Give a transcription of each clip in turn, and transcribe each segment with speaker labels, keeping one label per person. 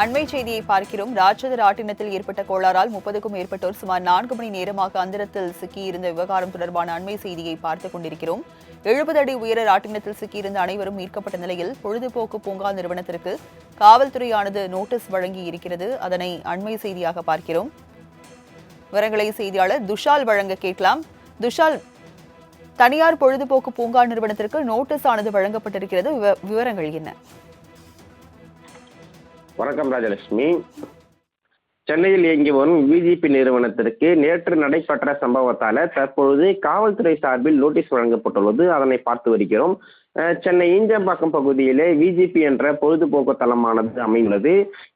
Speaker 1: அண்மை செய்தியை பார்க்கிறோம். ராட்சத ராட்டினத்தில் ஏற்பட்ட கோளாறால் 30க்கும் மேற்பட்டோர் சுமார் 4 மணி நேரமாக அந்தரத்தில் சிக்கியிருந்த விவகாரம் தொடர்பான அண்மை செய்தியை பார்த்துக் கொண்டிருக்கிறோம். 70 அடி உயர ராட்டினத்தில் சிக்கியிருந்த அனைவரும் மீட்கப்பட்ட நிலையில் பொழுதுபோக்கு பூங்கா நிறுவனத்திற்கு காவல்துறையானது நோட்டீஸ் வழங்கி இருக்கிறது. அதனை அண்மை செய்தியாக பார்க்கிறோம். விவரங்களை செய்தியாளர் துஷால் வழங்க கேட்கலாம். துஷால், தனியார் பொழுதுபோக்கு பூங்கா நிறுவனத்திற்கு நோட்டீஸ் ஆனது வழங்கப்பட்டிருக்கிறது. விவரங்கள் என்ன?
Speaker 2: வணக்கம் ராஜலட்சுமி. சென்னையில் இயங்கி வரும் விஜிபி நிறுவனத்திற்கு நேற்று நடைபெற்ற சம்பவத்தால தற்பொழுது காவல்துறை சார்பில் நோட்டீஸ் வழங்கப்பட்டுள்ளது. அதனை பார்த்து வருகிறோம். சென்னை ஈஞ்சம்பாக்கம் பகுதியிலே விஜிபி என்ற பொழுதுபோக்கு தளமானது அமைந்துள்ளது.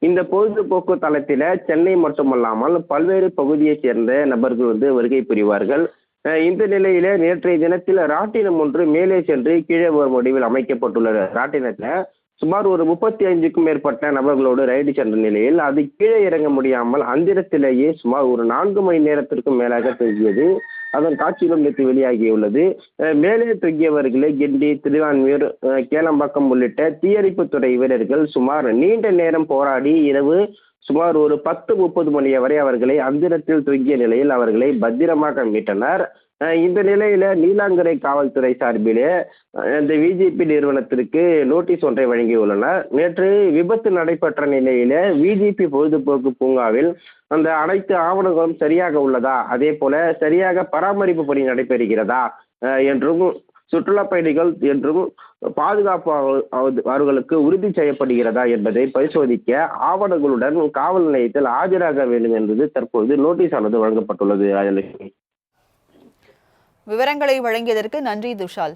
Speaker 2: இந்த பொழுதுபோக்கு தளத்தில சென்னை மட்டுமல்லாமல் பல்வேறு பகுதியைச் சேர்ந்த நபர்கள் வருகை புரிவார்கள். இந்த நிலையில நேற்றைய தினத்தில் ராட்டினம் ஒன்று மேலே சென்று கீழே வரும் வடிவில் அமைக்கப்பட்டுள்ள ராட்டினத்துல சுமார் ஒரு 35க்கும் மேற்பட்ட நபர்களோடு ரைடு சென்ற நிலையில் அது கீழே இறங்க முடியாமல் அந்திரத்திலேயே சுமார் ஒரு 4 மணி நேரத்திற்கும் மேலாக தொங்கியது. அதன் காட்சிகளும் நேற்று வெளியாகியுள்ளது. மேலே தொங்கியவர்களை கிண்டி, திருவான்மியூர், கேளம்பாக்கம் உள்ளிட்ட தீயணைப்புத்துறை வீரர்கள் சுமார் நீண்ட நேரம் போராடி இரவு சுமார் ஒரு 10:30 மணி வரை அவர்களை அந்திரத்தில் தொங்கிய நிலையில் அவர்களை பத்திரமாக மீட்டனர். இந்த நிலையில நீலாங்கரை காவல்துறை சார்பிலே இந்த விஜிபி நிறுவனத்திற்கு நோட்டீஸ் ஒன்றை வழங்கியுள்ளனர். நேற்று விபத்து நடைபெற்ற நிலையில விஜிபி பொழுதுபோக்கு பூங்காவில் அந்த அனைத்து ஆவணங்களும் சரியாக உள்ளதா, அதே போல சரியாக பராமரிப்பு பணி நடைபெறுகிறதா என்றும் சுற்றுலா பயணிகள் என்றும் பாதுகாப்பு அவர்களுக்கு உறுதி செய்யப்படுகிறதா என்பதை பரிசோதிக்க ஆவணங்களுடன் காவல் நிலையத்தில் ஆஜராக வேண்டும் என்பது தற்போது நோட்டீஸ் ஆனது வழங்கப்பட்டுள்ளது. ராஜலட்சுமி,
Speaker 1: விவரங்களை வழங்கியதற்கு நன்றி துஷால்.